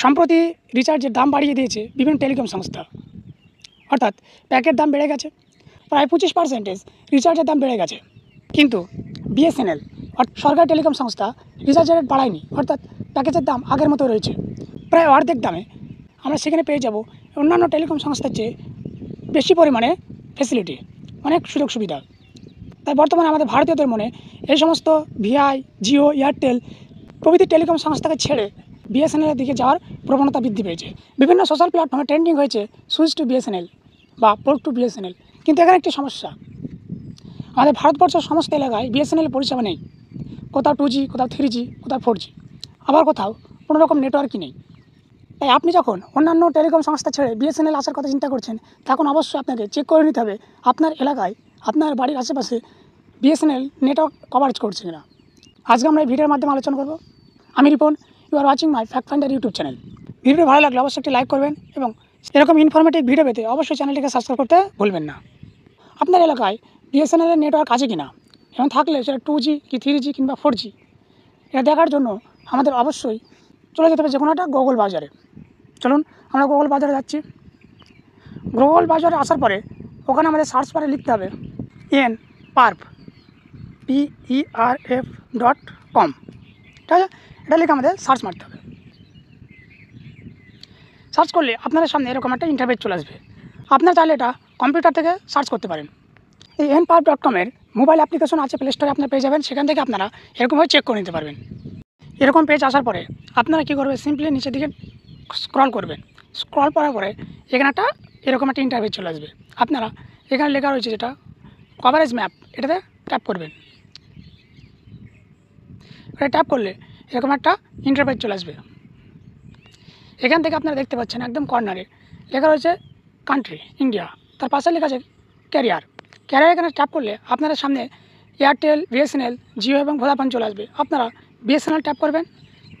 সম্প্রতি রিচার্জের দাম বাড়িয়ে দিয়েছে বিভিন্ন টেলিকম সংস্থা, অর্থাৎ প্যাকের দাম বেড়ে গেছে, প্রায় 25% রিচার্জের দাম বেড়ে গেছে। কিন্তু বিএসএনএল সরকারি টেলিকম সংস্থা রিচার্জের রেট বাড়ায়নি, অর্থাৎ প্যাকেজের দাম আগের মতো রয়েছে। প্রায় অর্ধেক দামে আমরা সেখানে পেয়ে যাব অন্যান্য টেলিকম সংস্থার চেয়ে বেশি পরিমাণে ফেসিলিটি, অনেক সুযোগ সুবিধা। তাই বর্তমানে আমাদের ভারতীয়দের মনে এই সমস্ত ভিআই, জিও, এয়ারটেল প্রভৃতি টেলিকম সংস্থাকে ছেড়ে বিএসএনএলের দিকে যাওয়ার প্রবণতা বৃদ্ধি পেয়েছে। বিভিন্ন সোশ্যাল প্ল্যাটফর্মে ট্রেন্ডিং হয়েছে সুইচ টু বিএসএনএল বা পোর্ট টু বিএসএনএল। কিন্তু এখানে একটি সমস্যা, আমাদের ভারতবর্ষের সমস্ত এলাকায় বিএসএনএল পরিষেবা নেই। কোথাও 2G, কোথাও 3G, কোথাও 4G, আবার কোথাও কোনো রকম নেটওয়ার্কই নেই। তাই আপনি যখন অন্যান্য টেলিকম সংস্থা ছেড়ে বিএসএনএল আসার কথা চিন্তা করছেন, তখন অবশ্যই আপনাকে চেক করে নিতে হবে আপনার এলাকায়, আপনার বাড়ির আশেপাশে বিএসএনএল নেটওয়ার্ক কভারেজ করছে কিনা। আজকে আমরা এই ভিডিওর মাধ্যমে আলোচনা করব। আমি Ripon, you are watching my fact finder YouTube channel. ভিডিওটি ভালো লাগলে অবশ্যই একটি লাইক করবেন এবং এরকম ইনফরমেটিভ ভিডিও পেতে অবশ্যই চ্যানেলটিকে সাবস্ক্রাইব করতে ভুলবেন না। আপনার এলাকায় বিএসএনএলের নেটওয়ার্ক আছে কিনা এবং থাকলে সেটা 2G কি 3G কিংবা 4G, এটা দেখার জন্য আমাদের অবশ্যই চলে যেতে হবে যে কোনো একটা গুগল বাজারে। চলুন আমরা গুগল বাজারে যাচ্ছি। গুগল বাজারে আসার পরে ওখানে আমাদের সার্চ বারে লিখতে হবে nparf PERF.com। ঠিক আছে, এটা লিখে আমাদের সার্চ মারতে হবে। সার্চ করলে আপনাদের সামনে এরকম একটা ইন্টারফেস চলে আসবে। আপনারা চাইলে এটা কম্পিউটার থেকে সার্চ করতে পারেন। এই nparf.com-এর মোবাইল অ্যাপ্লিকেশন আছে, প্লে স্টোরে আপনারা পেয়ে যাবেন। সেখান থেকে আপনারা এরকমভাবে চেক করে নিতে পারবেন। এরকম পেজ আসার পরে আপনারা কী করবেন, সিম্পলি নিচের দিকে স্ক্রল করবেন। স্ক্রল করার পরে এখানে একটা এরকম একটা ইন্টারফেস চলে আসবে। আপনারা এখানে লেখা রয়েছে যেটা কভারেজ ম্যাপ, এটাতে ট্যাপ করবেন। এটা ট্যাপ করলে এরকম একটা ইন্টারফেস চলে আসবে। এখান থেকে আপনারা দেখতে পাচ্ছেন একদম কর্নারে লেখা রয়েছে কান্ট্রি ইন্ডিয়া, তার পাশে লেখা আছে ক্যারিয়ার। এখানে ট্যাপ করলে আপনাদের সামনে এয়ারটেল, বিএসএনএল, জিও এবং ভোদাফোন চলে আসবে। আপনারা বিএসএনএল ট্যাপ করবেন।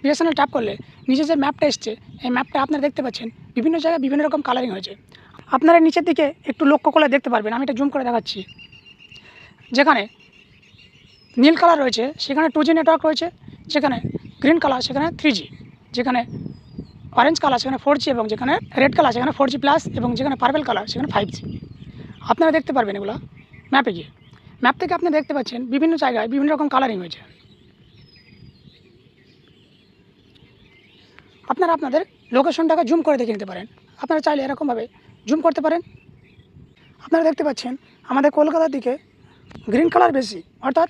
বিএসএনএল ট্যাপ করলে নিচে যে ম্যাপটা এসছে, এই ম্যাপটা আপনারা দেখতে পাচ্ছেন বিভিন্ন জায়গায় বিভিন্ন রকম কালারিং হয়েছে। আপনারা নিচের দিকে একটু লক্ষ্য করে দেখতে পারবেন, আমি এটা জুম করে দেখাচ্ছি। যেখানে নীল কালার রয়েছে সেখানে 2G নেটওয়ার্ক রয়েছে, যেখানে গ্রিন কালার সেখানে 3G, যেখানে অরেঞ্জ কালার সেখানে 4G এবং যেখানে রেড কালার সেখানে 4G প্লাস এবং যেখানে পার্পল কালার সেখানে 5G। আপনারা দেখতে পারবেন এগুলো ম্যাপে গিয়ে। ম্যাপ থেকে আপনি দেখতে পাচ্ছেন বিভিন্ন জায়গায় বিভিন্ন রকম কালারিং হয়েছে। আপনারা আপনাদের লোকেশনটাকে জুম করে দেখে নিতে পারেন। আপনারা চাইলে এরকমভাবে জুম করতে পারেন। আপনারা দেখতে পাচ্ছেন আমাদের কলকাতার দিকে গ্রিন কালার বেশি, অর্থাৎ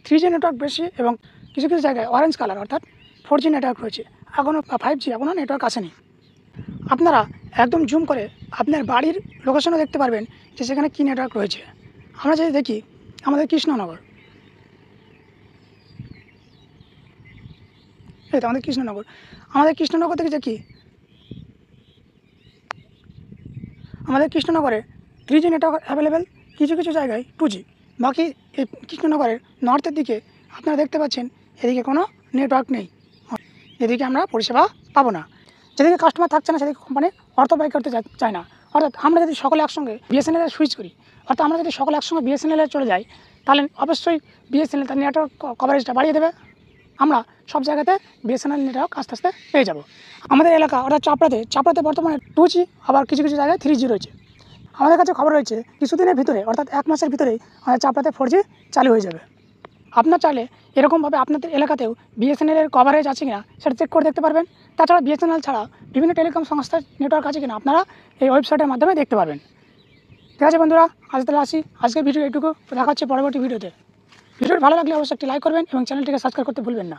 3G নেটওয়ার্ক বেশি, এবং কিছু কিছু জায়গায় অরেঞ্জ কালার অর্থাৎ 4G নেটওয়ার্ক রয়েছে। এখনও 5G এখনও নেটওয়ার্ক আসেনি। আপনারা একদম জুম করে আপনার বাড়ির লোকেশনও দেখতে পারবেন যে সেখানে কী নেটওয়ার্ক রয়েছে। আমরা যদি দেখি আমাদের কৃষ্ণনগর, এই তো আমাদের কৃষ্ণনগর থেকে দেখি আমাদের কৃষ্ণনগরে 3G নেটওয়ার্ক অ্যাভেলেবেল, কিছু কিছু জায়গায় 2G। বাকি এই কৃষ্ণনগরের নর্থের দিকে আপনারা দেখতে পাচ্ছেন এদিকে কোনো নেটওয়ার্ক নেই, এদিকে আমরা পরিষেবা পাবো না। যেদিকে কাস্টমার থাকছে না সেদিকে কোম্পানি অর্থ ব্যয় করতে চায় না। অর্থাৎ আমরা যদি সকলে একসঙ্গে বিএসএনএল সুইচ করি, অর্থাৎ আমরা যদি সকলে একসঙ্গে বিএসএনএল চলে যাই, তাহলে অবশ্যই বিএসএনএল তার নেটওয়ার্ক কভারেজটা বাড়িয়ে দেবে। আমরা সব জায়গাতে বিএসএনএল নেটওয়ার্ক আস্তে আস্তে পেয়ে যাব। আমাদের এলাকা অর্থাৎ চাপড়াতে বর্তমানে 2G, আবার কিছু কিছু জায়গায় 3G রয়েছে। আমাদের কাছে খবর রয়েছে কিছুদিনের ভিতরে অর্থাৎ 1 মাসের ভিতরেই আমাদের চাপড়াতে 4G চালু হয়ে যাবে। আপনার চাইলে এরকমভাবে আপনাদের এলাকাতেও বিএসএনএলের কভারেজ আছে কিনা সেটা চেক করে দেখতে পারবেন। তাছাড়া বিএসএনএল ছাড়া বিভিন্ন টেলিকম সংস্থার নেটওয়ার্ক আছে কিনা আপনারা এই ওয়েবসাইটের মাধ্যমে দেখতে পারবেন। ঠিক আছে বন্ধুরা, আজ তাহলে আসি। আজকের ভিডিও এইটুকু, দেখা হচ্ছে পরবর্তী ভিডিওতে। ভিডিওটি ভালো লাগলে অবশ্যই একটি লাইক করবেন এবং চ্যানেলটিকে সাবস্ক্রাইব করতে ভুলবেন না।